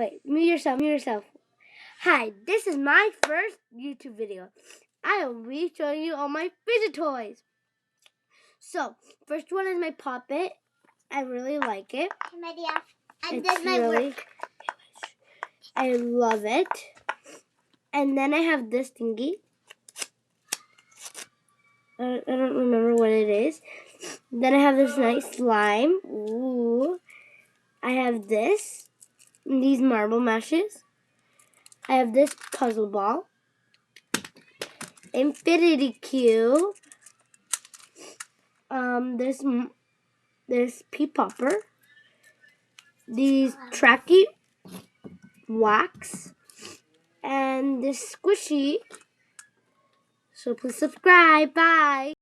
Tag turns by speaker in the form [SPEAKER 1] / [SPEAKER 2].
[SPEAKER 1] Wait, mute yourself. Hi, this is my first YouTube video. I will be showing you all my fidget toys. So, first one is my puppet. I really like it. I did my work. I love it. And then I have this thingy. I don't remember what it is. Then I have this nice slime. Ooh. I have these marble meshes. I have this puzzle ball. Infinity cube. This pea popper. These tracky wax. And this squishy. So please subscribe. Bye.